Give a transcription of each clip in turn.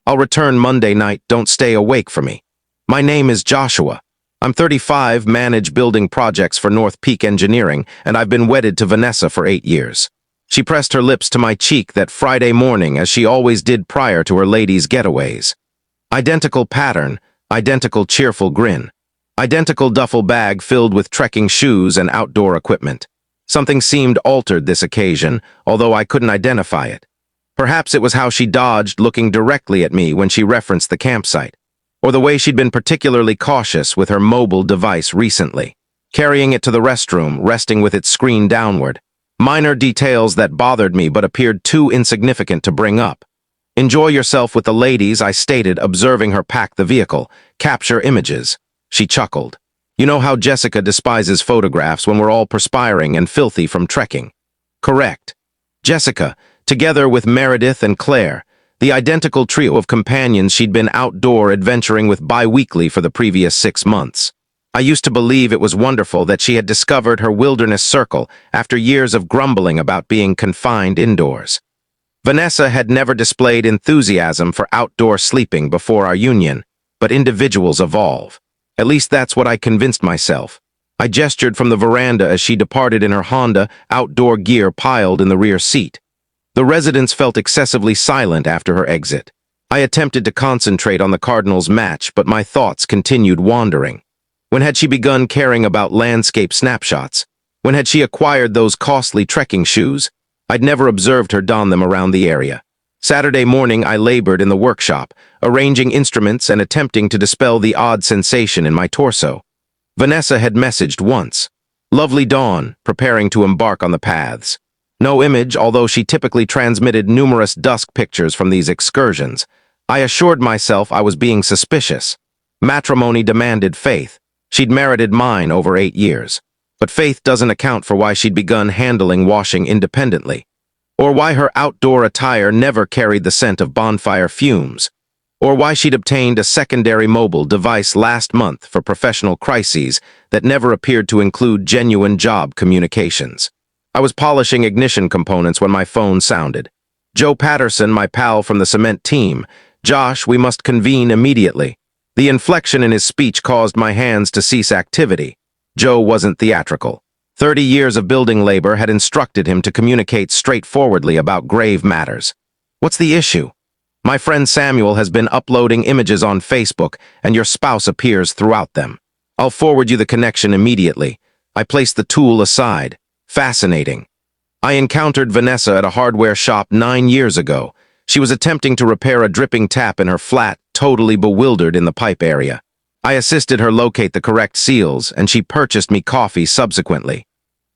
I'll return Monday night, don't stay awake for me. My name is Joshua. I'm 35, manage building projects for North Peak Engineering, and I've been wedded to Vanessa for 8 years. She pressed her lips to my cheek that Friday morning as she always did prior to her ladies' getaways. Identical pattern, identical cheerful grin. Identical duffel bag filled with trekking shoes and outdoor equipment. Something seemed altered this occasion, although I couldn't identify it. Perhaps it was how she dodged looking directly at me when she referenced the campsite, or the way she'd been particularly cautious with her mobile device recently, carrying it to the restroom, resting with its screen downward. Minor details that bothered me but appeared too insignificant to bring up. Enjoy yourself with the ladies, I stated, observing her pack the vehicle. Capture images. She chuckled. You know how Jessica despises photographs when we're all perspiring and filthy from trekking. Correct. Jessica, together with Meredith and Claire, the identical trio of companions she'd been outdoor adventuring with bi-weekly for the previous 6 months. I used to believe it was wonderful that she had discovered her wilderness circle after years of grumbling about being confined indoors. Vanessa had never displayed enthusiasm for outdoor sleeping before our union, but individuals evolve. At least that's what I convinced myself. I gestured from the veranda as she departed in her Honda, outdoor gear piled in the rear seat. The residence felt excessively silent after her exit. I attempted to concentrate on the Cardinals' match, but my thoughts continued wandering. When had she begun caring about landscape snapshots? When had she acquired those costly trekking shoes? I'd never observed her don them around the area. Saturday morning I labored in the workshop, arranging instruments and attempting to dispel the odd sensation in my torso. Vanessa had messaged once. Lovely dawn, preparing to embark on the paths. No image, although she typically transmitted numerous dusk pictures from these excursions. I assured myself I was being suspicious. Matrimony demanded faith. She'd merited mine over 8 years. But faith doesn't account for why she'd begun handling washing independently, or why her outdoor attire never carried the scent of bonfire fumes, or why she'd obtained a secondary mobile device last month for professional crises that never appeared to include genuine job communications. I was polishing ignition components when my phone sounded. Joe Patterson, my pal from the cement team. Josh, we must convene immediately. The inflection in his speech caused my hands to cease activity. Joe wasn't theatrical. 30 years of building labor had instructed him to communicate straightforwardly about grave matters. What's the issue? My friend Samuel has been uploading images on Facebook, and your spouse appears throughout them. I'll forward you the connection immediately. I placed the tool aside. Fascinating. I encountered Vanessa at a hardware shop 9 years ago. She was attempting to repair a dripping tap in her flat, totally bewildered in the pipe area. I assisted her locate the correct seals, and she purchased me coffee subsequently.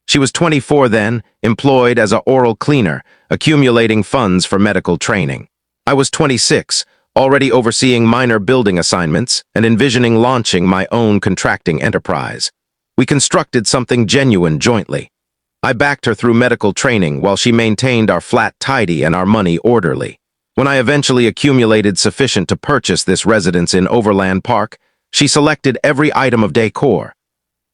She was 24 then, employed as an oral cleaner, accumulating funds for medical training. I was 26, already overseeing minor building assignments and envisioning launching my own contracting enterprise. We constructed something genuine jointly. I backed her through medical training while she maintained our flat tidy and our money orderly. When I eventually accumulated sufficient to purchase this residence in Overland Park, she selected every item of decor.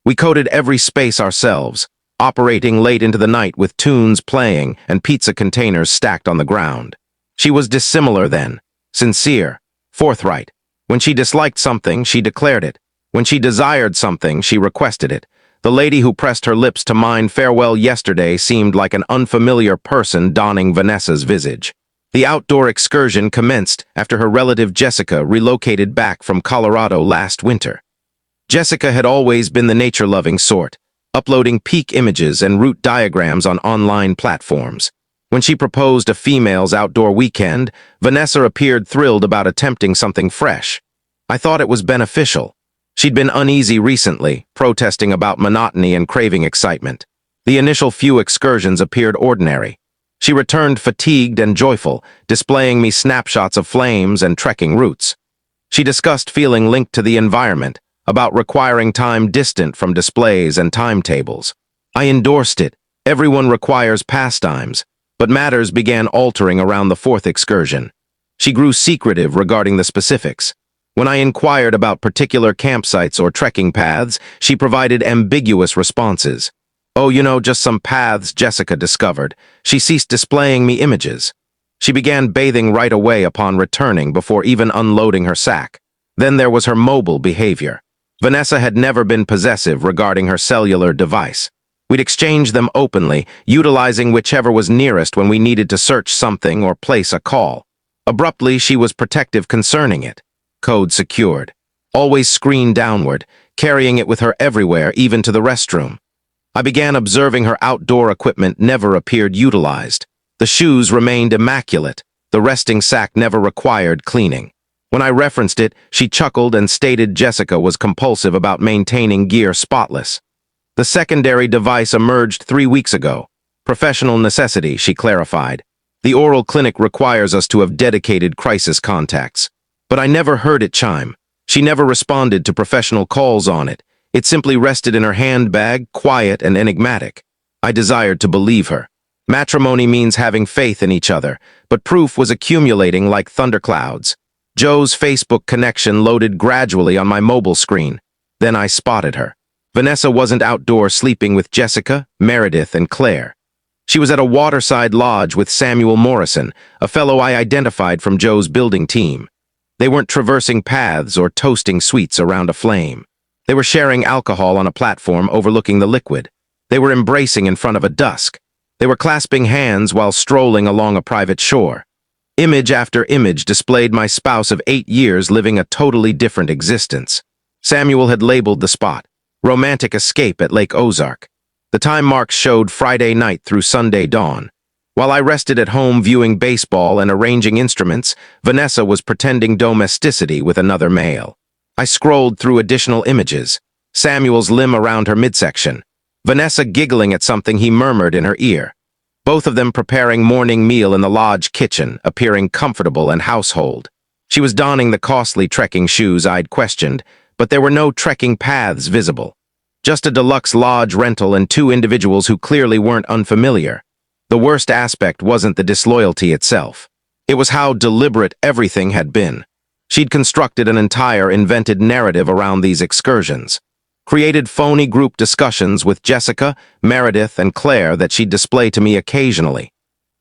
We coded every space ourselves, operating late into the night with tunes playing and pizza containers stacked on the ground. She was dissimilar then, sincere, forthright. When she disliked something, she declared it. When she desired something, she requested it. The lady who pressed her lips to mine farewell yesterday seemed like an unfamiliar person donning Vanessa's visage. The outdoor excursion commenced after her relative Jessica relocated back from Colorado last winter. Jessica had always been the nature-loving sort, uploading peak images and route diagrams on online platforms. When she proposed a female's outdoor weekend, Vanessa appeared thrilled about attempting something fresh. I thought it was beneficial. She'd been uneasy recently, protesting about monotony and craving excitement. The initial few excursions appeared ordinary. She returned fatigued and joyful, displaying me snapshots of flames and trekking routes. She discussed feeling linked to the environment, about requiring time distant from displays and timetables. I endorsed it. Everyone requires pastimes, but matters began altering around the 4th excursion. She grew secretive regarding the specifics. When I inquired about particular campsites or trekking paths, she provided ambiguous responses. Oh, just some paths Jessica discovered. She ceased displaying me images. She began bathing right away upon returning before even unloading her sack. Then there was her mobile behavior. Vanessa had never been possessive regarding her cellular device. We'd exchange them openly, utilizing whichever was nearest when we needed to search something or place a call. Abruptly, she was protective concerning it. Code secured. Always screen downward, carrying it with her everywhere, even to the restroom. I began observing her outdoor equipment never appeared utilized. The shoes remained immaculate. The resting sack never required cleaning. When I referenced it, she chuckled and stated Jessica was compulsive about maintaining gear spotless. The secondary device emerged 3 weeks ago. Professional necessity, she clarified. The oral clinic requires us to have dedicated crisis contacts. But I never heard it chime. She never responded to professional calls on it. It simply rested in her handbag, quiet and enigmatic. I desired to believe her. Matrimony means having faith in each other, but proof was accumulating like thunderclouds. Joe's Facebook connection loaded gradually on my mobile screen. Then I spotted her. Vanessa wasn't outdoors sleeping with Jessica, Meredith, and Claire. She was at a waterside lodge with Samuel Morrison, a fellow I identified from Joe's building team. They weren't traversing paths or toasting sweets around a flame. They were sharing alcohol on a platform overlooking the liquid. They were embracing in front of a dusk. They were clasping hands while strolling along a private shore. Image after image displayed my spouse of 8 years living a totally different existence. Samuel had labeled the spot, Romantic Escape at Lake Ozark. The time marks showed Friday night through Sunday dawn. While I rested at home viewing baseball and arranging instruments, Vanessa was pretending domesticity with another male. I scrolled through additional images. Samuel's limb around her midsection. Vanessa giggling at something he murmured in her ear. Both of them preparing morning meal in the lodge kitchen, appearing comfortable and household. She was donning the costly trekking shoes I'd questioned, but there were no trekking paths visible. Just a deluxe lodge rental and 2 individuals who clearly weren't unfamiliar. The worst aspect wasn't the disloyalty itself. It was how deliberate everything had been. She'd constructed an entire invented narrative around these excursions. Created phony group discussions with Jessica, Meredith, and Claire that she'd display to me occasionally.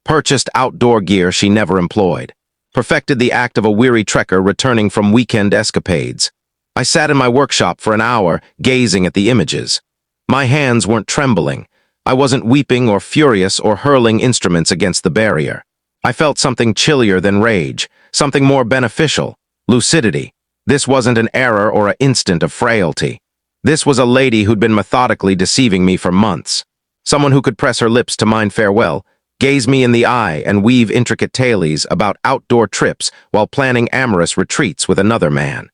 Purchased outdoor gear she never employed. Perfected the act of a weary trekker returning from weekend escapades. I sat in my workshop for an hour, gazing at the images. My hands weren't trembling. I wasn't weeping or furious or hurling instruments against the barrier. I felt something chillier than rage, something more beneficial, lucidity. This wasn't an error or an instant of frailty. This was a lady who'd been methodically deceiving me for months. Someone who could press her lips to mine farewell, gaze me in the eye and weave intricate tales about outdoor trips while planning amorous retreats with another man.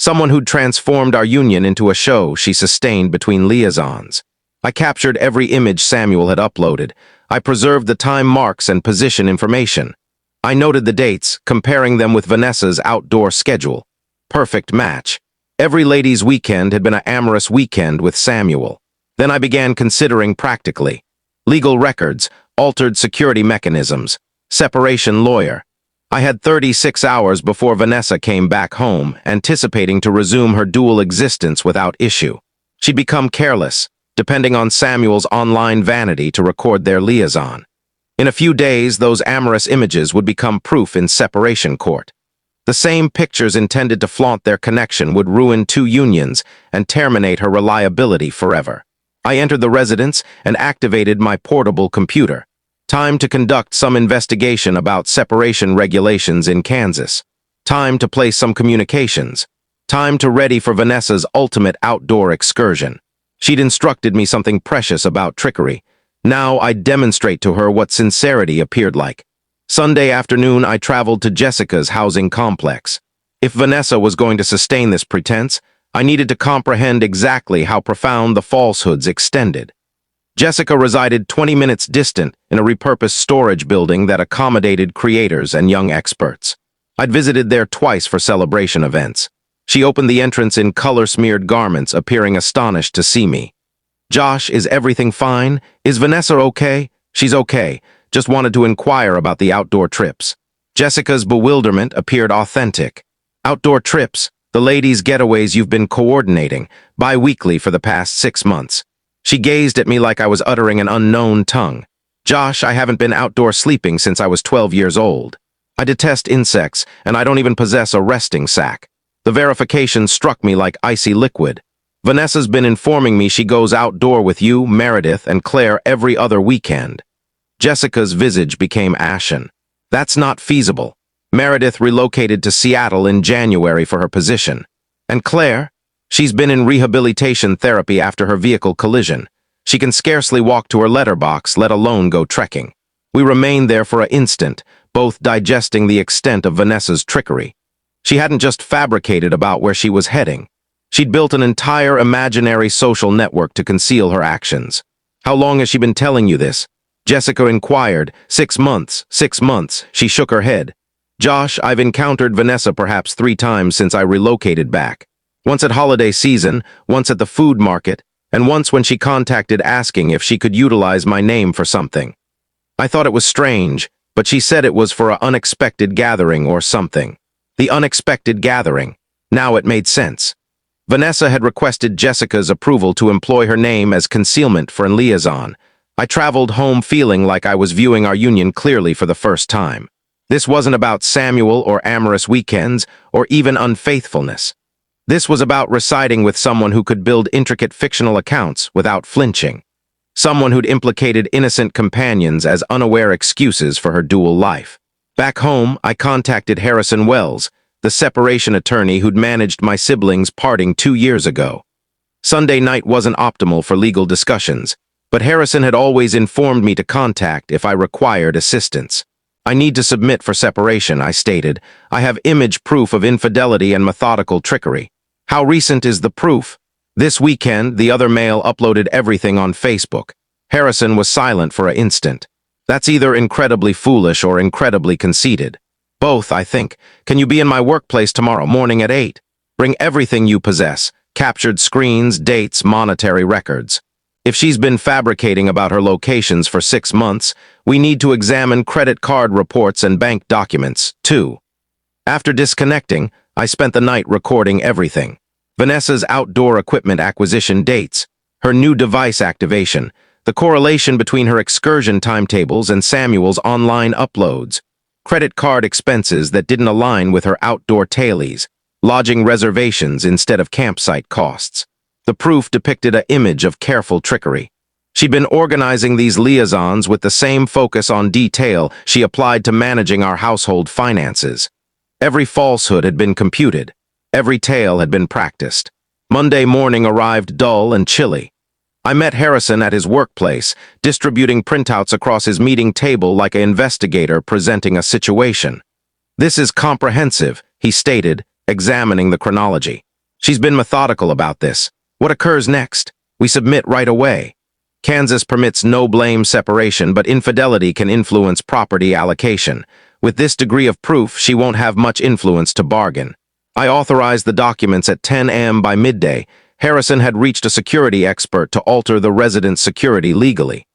Someone who'd transformed our union into a show she sustained between liaisons. I captured every image Samuel had uploaded. I preserved the time marks and position information. I noted the dates, comparing them with Vanessa's outdoor schedule. Perfect match. Every ladies' weekend had been an amorous weekend with Samuel. Then I began considering practically. Legal records, altered security mechanisms, separation lawyer. I had 36 hours before Vanessa came back home, anticipating to resume her dual existence without issue. She'd become careless, depending on Samuel's online vanity to record their liaison. In a few days, those amorous images would become proof in separation court. The same pictures intended to flaunt their connection would ruin 2 unions and terminate her reliability forever. I entered the residence and activated my portable computer. Time to conduct some investigation about separation regulations in Kansas. Time to place some communications. Time to ready for Vanessa's ultimate outdoor excursion. She'd instructed me something precious about trickery. Now I'd demonstrate to her what sincerity appeared like. Sunday afternoon, I traveled to Jessica's housing complex. If Vanessa was going to sustain this pretense, I needed to comprehend exactly how profound the falsehoods extended. Jessica resided 20 minutes distant in a repurposed storage building that accommodated creators and young experts. I'd visited there twice for celebration events. She opened the entrance in color-smeared garments, appearing astonished to see me. "Josh, is everything fine? Is Vanessa okay?" "She's okay. Just wanted to inquire about the outdoor trips." Jessica's bewilderment appeared authentic. "Outdoor trips? The ladies' getaways you've been coordinating, bi-weekly for the past 6 months." She gazed at me like I was uttering an unknown tongue. Josh, I haven't been outdoor sleeping since I was 12 years old. I detest insects, and I don't even possess a resting sack. The verification struck me like icy liquid. Vanessa's been informing me she goes outdoor with you, Meredith, and Claire every other weekend. Jessica's visage became ashen. That's not feasible. Meredith relocated to Seattle in January for her position. And Claire? She's been in rehabilitation therapy after her vehicle collision. She can scarcely walk to her letterbox, let alone go trekking. We remained there for an instant, both digesting the extent of Vanessa's trickery. She hadn't just fabricated about where she was heading. She'd built an entire imaginary social network to conceal her actions. How long has she been telling you this? Jessica inquired. 6 months, 6 months. She shook her head. Josh, I've encountered Vanessa perhaps 3 times since I relocated back. Once at holiday season, once at the food market, and once when she contacted asking if she could utilize my name for something. I thought it was strange, but she said it was for an unexpected gathering or something. The unexpected gathering. Now it made sense. Vanessa had requested Jessica's approval to employ her name as concealment for a liaison. I traveled home feeling like I was viewing our union clearly for the first time. This wasn't about Samuel or amorous weekends or even unfaithfulness. This was about residing with someone who could build intricate fictional accounts without flinching. Someone who'd implicated innocent companions as unaware excuses for her dual life. Back home, I contacted Harrison Wells, the separation attorney who'd managed my siblings parting 2 years ago. Sunday night wasn't optimal for legal discussions, but Harrison had always informed me to contact if I required assistance. I need to submit for separation, I stated. I have image proof of infidelity and methodical trickery. How recent is the proof? This weekend, the other male uploaded everything on Facebook. Harrison was silent for an instant. That's either incredibly foolish or incredibly conceited. Both, I think. Can you be in my workplace tomorrow morning at 8? Bring everything you possess. Captured screens, dates, monetary records. If she's been fabricating about her locations for 6 months, we need to examine credit card reports and bank documents, too. After disconnecting, I spent the night recording everything. Vanessa's outdoor equipment acquisition dates, her new device activation, the correlation between her excursion timetables and Samuel's online uploads, credit card expenses that didn't align with her outdoor tailies, lodging reservations instead of campsite costs. The proof depicted an image of careful trickery. She'd been organizing these liaisons with the same focus on detail she applied to managing our household finances. Every falsehood had been computed. Every tale had been practiced. Monday morning arrived dull and chilly. I met Harrison at his workplace, distributing printouts across his meeting table like an investigator presenting a situation. This is comprehensive, he stated, examining the chronology. She's been methodical about this. What occurs next? We submit right away. Kansas permits no-blame separation, but infidelity can influence property allocation. With this degree of proof, she won't have much influence to bargain. I authorized the documents at 10 a.m. By midday. Harrison had reached a security expert to alter the resident's security legally.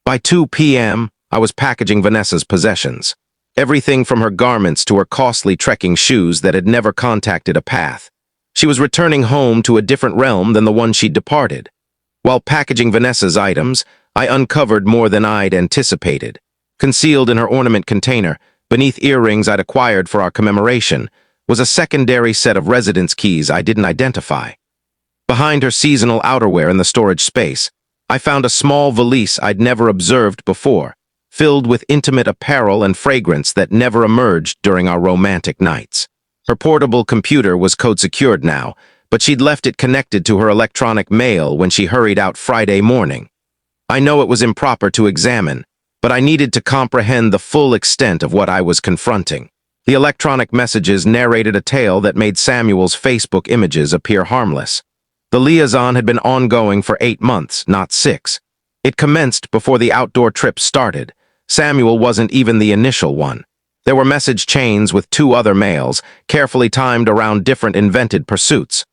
By 2 p.m., I was packaging Vanessa's possessions. Everything from her garments to her costly trekking shoes that had never contacted a path. She was returning home to a different realm than the one she'd departed. While packaging Vanessa's items, I uncovered more than I'd anticipated. Concealed in her ornament container, beneath earrings I'd acquired for our commemoration, was a secondary set of residence keys I didn't identify. Behind her seasonal outerwear in the storage space, I found a small valise I'd never observed before, filled with intimate apparel and fragrance that never emerged during our romantic nights. Her portable computer was code-secured now, but she'd left it connected to her electronic mail when she hurried out Friday morning. I know it was improper to examine, but I needed to comprehend the full extent of what I was confronting. The electronic messages narrated a tale that made Samuel's Facebook images appear harmless. The liaison had been ongoing for 8 months, not 6. It commenced before the outdoor trip started. Samuel wasn't even the initial one. There were message chains with 2 other males, carefully timed around different invented pursuits.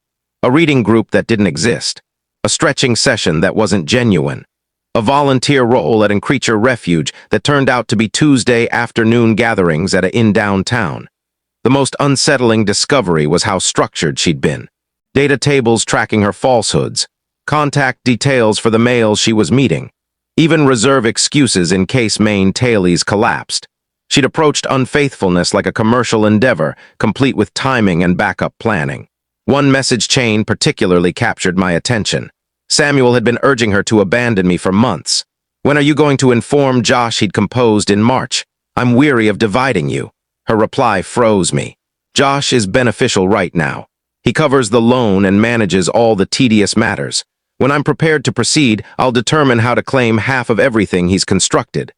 A reading group that didn't exist. A stretching session that wasn't genuine. A volunteer role at a creature refuge that turned out to be Tuesday afternoon gatherings at an inn downtown. The most unsettling discovery was how structured she'd been. Data tables tracking her falsehoods. Contact details for the males she was meeting. even reserve excuses in case main tailies collapsed. She'd approached unfaithfulness like a commercial endeavor, complete with timing and backup planning. One message chain particularly captured my attention. Samuel had been urging her to abandon me for months. "When are you going to inform Josh?" he'd composed in March. "I'm weary of dividing you." Her reply froze me. Josh is beneficial right now. He covers the loan and manages all the tedious matters. When I'm prepared to proceed, I'll determine how to claim half of everything he's constructed.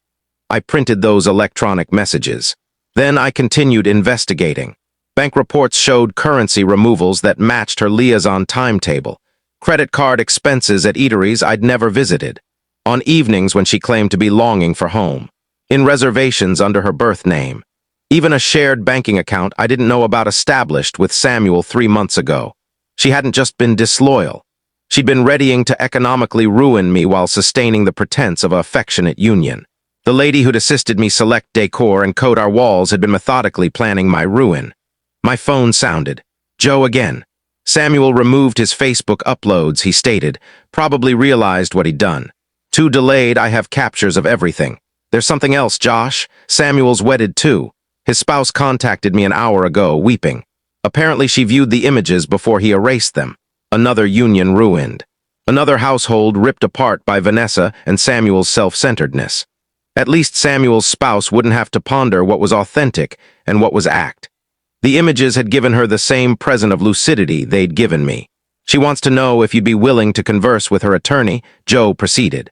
I printed those electronic messages. Then I continued investigating. Bank reports showed currency removals that matched her liaison timetable, credit card expenses at eateries I'd never visited, on evenings when she claimed to be longing for home, in reservations under her birth name. Even a shared banking account I didn't know about established with Samuel 3 months ago. She hadn't just been disloyal. She'd been readying to economically ruin me while sustaining the pretense of an affectionate union. The lady who'd assisted me select decor and coat our walls had been methodically planning my ruin. My phone sounded. Joe again. Samuel removed his Facebook uploads, he stated, probably realized what he'd done. "Too delayed, I have captures of everything." "There's something else, Josh. Samuel's wedded too. His spouse contacted me an hour ago, weeping. Apparently she viewed the images before he erased them. Another union ruined. Another household ripped apart by Vanessa and Samuel's self-centeredness. At least Samuel's spouse wouldn't have to ponder what was authentic and what was act. The images had given her the same present of lucidity they'd given me. "She wants to know if you'd be willing to converse with her attorney," Joe proceeded.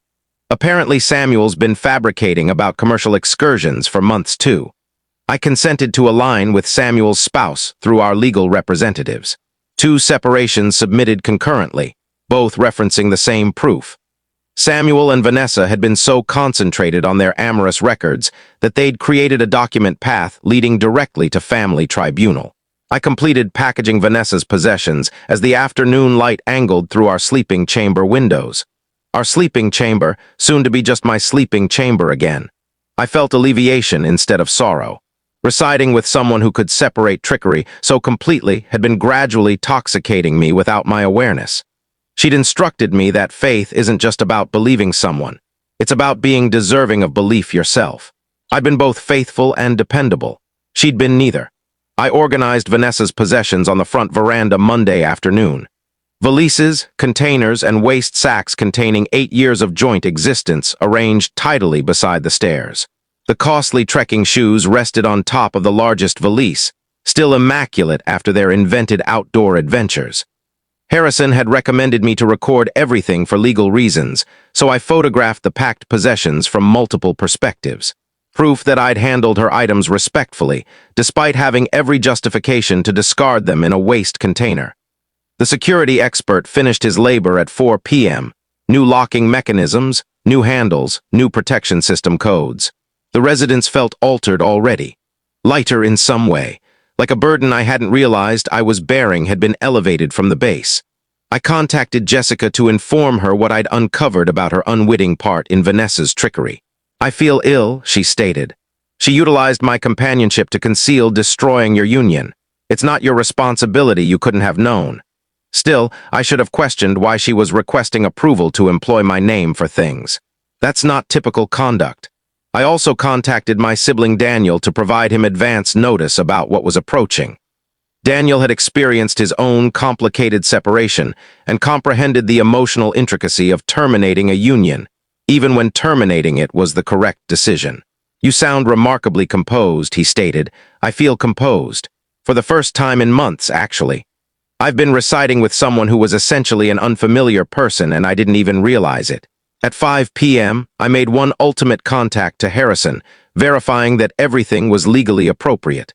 "Apparently Samuel's been fabricating about commercial excursions for months too. I consented to align with Samuel's spouse through our legal representatives. 2 separations submitted concurrently, both referencing the same proof. Samuel and Vanessa had been so concentrated on their amorous records that they'd created a document path leading directly to family tribunal. I completed packaging Vanessa's possessions as the afternoon light angled through our sleeping chamber windows. Our sleeping chamber, soon to be just my sleeping chamber again. I felt alleviation instead of sorrow. Residing with someone who could separate trickery so completely had been gradually toxicating me without my awareness. She'd instructed me that faith isn't just about believing someone. It's about being deserving of belief yourself. I'd been both faithful and dependable. She'd been neither. I organized Vanessa's possessions on the front veranda Monday afternoon. Valises, containers, and waste sacks containing 8 years of joint existence arranged tidily beside the stairs. The costly trekking shoes rested on top of the largest valise, still immaculate after their invented outdoor adventures. Harrison had recommended me to record everything for legal reasons, so I photographed the packed possessions from multiple perspectives. Proof that I'd handled her items respectfully, despite having every justification to discard them in a waste container. The security expert finished his labor at 4 p.m. New locking mechanisms, new handles, new protection system codes. The residents felt altered already, lighter in some way, like a burden I hadn't realized I was bearing had been elevated from the base. I contacted Jessica to inform her what I'd uncovered about her unwitting part in Vanessa's trickery. "I feel ill," she stated. "She utilized my companionship to conceal destroying your union. It's not your responsibility, you couldn't have known." Still, I should have questioned why she was requesting approval to employ my name for things. That's not typical conduct. I also contacted my sibling Daniel to provide him advance notice about what was approaching. Daniel had experienced his own complicated separation and comprehended the emotional intricacy of terminating a union, even when terminating it was the correct decision. "You sound remarkably composed," he stated. "I feel composed. For the first time in months, actually. I've been residing with someone who was essentially an unfamiliar person and I didn't even realize it." At 5 p.m., I made one ultimate contact to Harrison, verifying that everything was legally appropriate.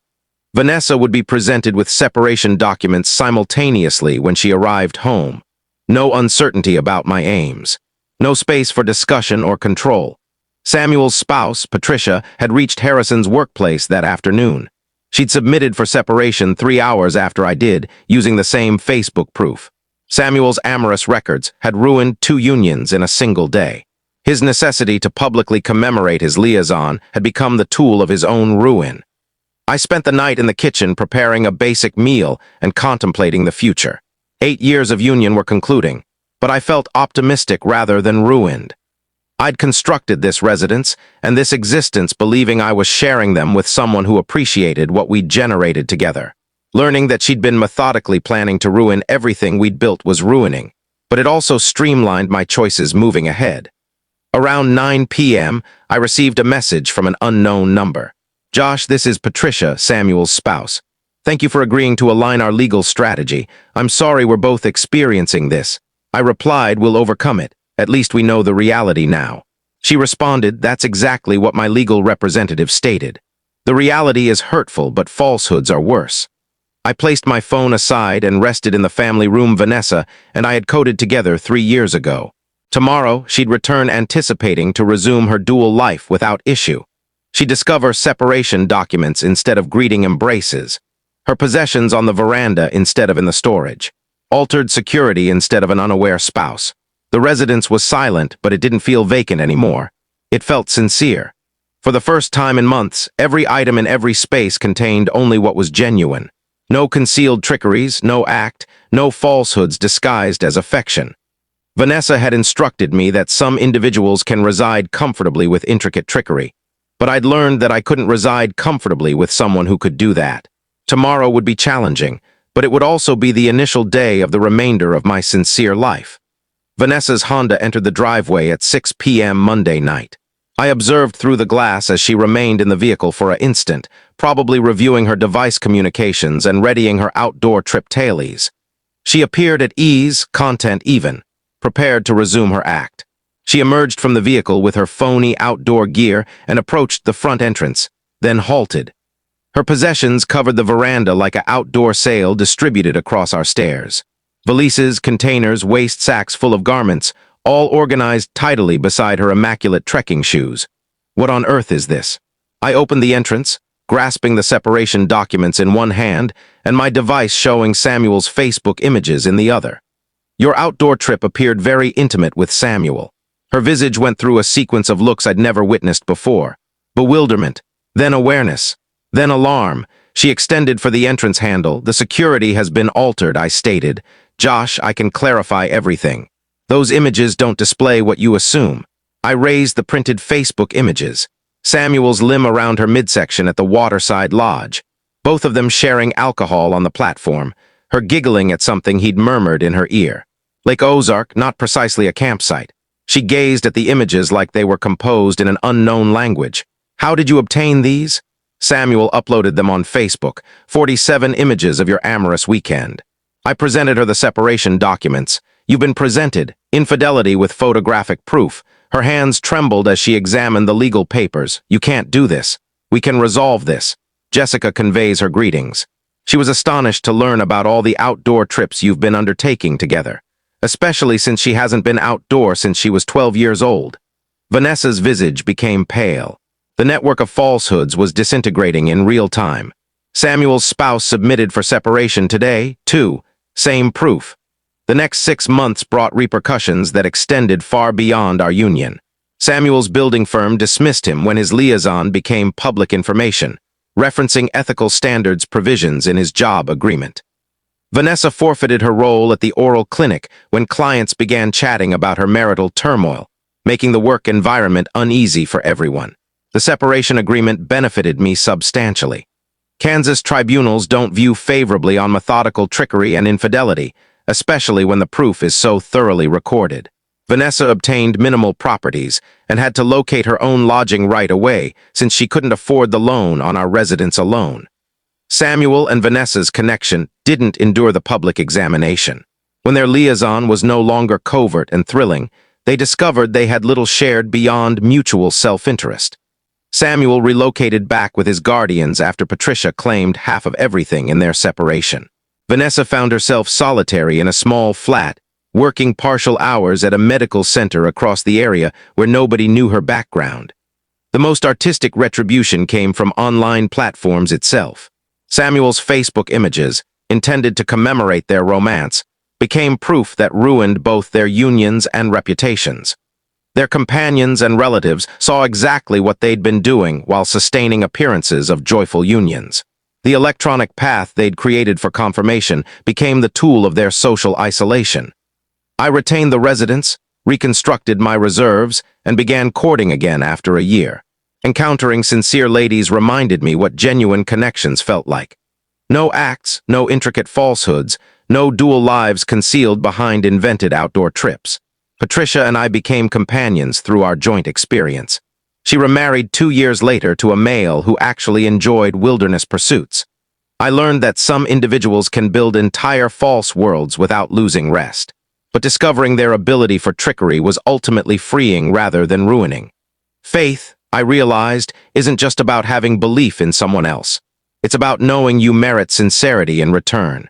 Vanessa would be presented with separation documents simultaneously when she arrived home. No uncertainty about my aims. No space for discussion or control. Samuel's spouse, Patricia, had reached Harrison's workplace that afternoon. She'd submitted for separation 3 hours after I did, using the same Facebook proof. Samuel's amorous records had ruined 2 unions in a single day. His necessity to publicly commemorate his liaison had become the tool of his own ruin. I spent the night in the kitchen preparing a basic meal and contemplating the future. 8 years of union were concluding, but I felt optimistic rather than ruined. I'd constructed this residence and this existence believing I was sharing them with someone who appreciated what we'd generated together. Learning that she'd been methodically planning to ruin everything we'd built was ruining, but it also streamlined my choices moving ahead. Around 9 p.m., I received a message from an unknown number. "Josh, this is Patricia, Samuel's spouse. Thank you for agreeing to align our legal strategy. I'm sorry we're both experiencing this." I replied, "We'll overcome it. At least we know the reality now." She responded, "That's exactly what my legal representative stated. The reality is hurtful, but falsehoods are worse." I placed my phone aside and rested in the family room Vanessa and I had coded together 3 years ago. Tomorrow, she'd return anticipating to resume her dual life without issue. She'd discover separation documents instead of greeting embraces, her possessions on the veranda instead of in the storage, altered security instead of an unaware spouse. The residence was silent, but it didn't feel vacant anymore. It felt sincere. For the first time in months, every item in every space contained only what was genuine. No concealed trickeries, no act, no falsehoods disguised as affection. Vanessa had instructed me that some individuals can reside comfortably with intricate trickery, but I'd learned that I couldn't reside comfortably with someone who could do that. Tomorrow would be challenging, but it would also be the initial day of the remainder of my sincere life. Vanessa's Honda entered the driveway at 6 p.m. Monday night. I observed through the glass as she remained in the vehicle for an instant, probably reviewing her device communications and readying her outdoor trip tailies. She appeared at ease, content even, prepared to resume her act. She emerged from the vehicle with her phony outdoor gear and approached the front entrance, then halted. Her possessions covered the veranda like an outdoor sale distributed across our stairs. Valises, containers, waste sacks full of garments, all organized tidily beside her immaculate trekking shoes. What on earth is this? I opened the entrance, grasping the separation documents in one hand and my device showing Samuel's Facebook images in the other. Your outdoor trip appeared very intimate with Samuel. Her visage went through a sequence of looks I'd never witnessed before. Bewilderment, then awareness, then alarm. She extended for the entrance handle. "The security has been altered," I stated. "Josh, I can clarify everything. Those images don't display what you assume." I raised the printed Facebook images. Samuel's limb around her midsection at the waterside lodge, both of them sharing alcohol on the platform, her giggling at something he'd murmured in her ear. Lake Ozark, not precisely a campsite. She gazed at the images like they were composed in an unknown language. "How did you obtain these?" Samuel uploaded them on Facebook, 47 images of your amorous weekend. I presented her the separation documents. "You've been presented, infidelity with photographic proof." Her hands trembled as she examined the legal papers. "You can't do this. We can resolve this." Jessica conveys her greetings. She was astonished to learn about all the outdoor trips you've been undertaking together, especially since she hasn't been outdoor since she was 12 years old. Vanessa's visage became pale. The network of falsehoods was disintegrating in real time. Samuel's spouse submitted for separation today, too. Same proof. The next 6 months brought repercussions that extended far beyond our union. Samuel's building firm dismissed him when his liaison became public information, referencing ethical standards provisions in his job agreement. Vanessa forfeited her role at the oral clinic when clients began chatting about her marital turmoil, making the work environment uneasy for everyone. The separation agreement benefited me substantially. Kansas tribunals don't view favorably on methodical trickery and infidelity, especially when the proof is so thoroughly recorded. Vanessa obtained minimal properties and had to locate her own lodging right away since she couldn't afford the loan on our residence alone. Samuel and Vanessa's connection didn't endure the public examination. When their liaison was no longer covert and thrilling, they discovered they had little shared beyond mutual self-interest. Samuel relocated back with his guardians after Patricia claimed half of everything in their separation. Vanessa found herself solitary in a small flat, working partial hours at a medical center across the area where nobody knew her background. The most artistic retribution came from online platforms itself. Samuel's Facebook images, intended to commemorate their romance, became proof that ruined both their unions and reputations. Their companions and relatives saw exactly what they'd been doing while sustaining appearances of joyful unions. The electronic path they'd created for confirmation became the tool of their social isolation. I retained the residence, reconstructed my reserves, and began courting again after a year. Encountering sincere ladies reminded me what genuine connections felt like. No acts, no intricate falsehoods, no dual lives concealed behind invented outdoor trips. Patricia and I became companions through our joint experience. She remarried 2 years later to a male who actually enjoyed wilderness pursuits. I learned that some individuals can build entire false worlds without losing rest. But discovering their ability for trickery was ultimately freeing rather than ruining. Faith, I realized, isn't just about having belief in someone else. It's about knowing you merit sincerity in return.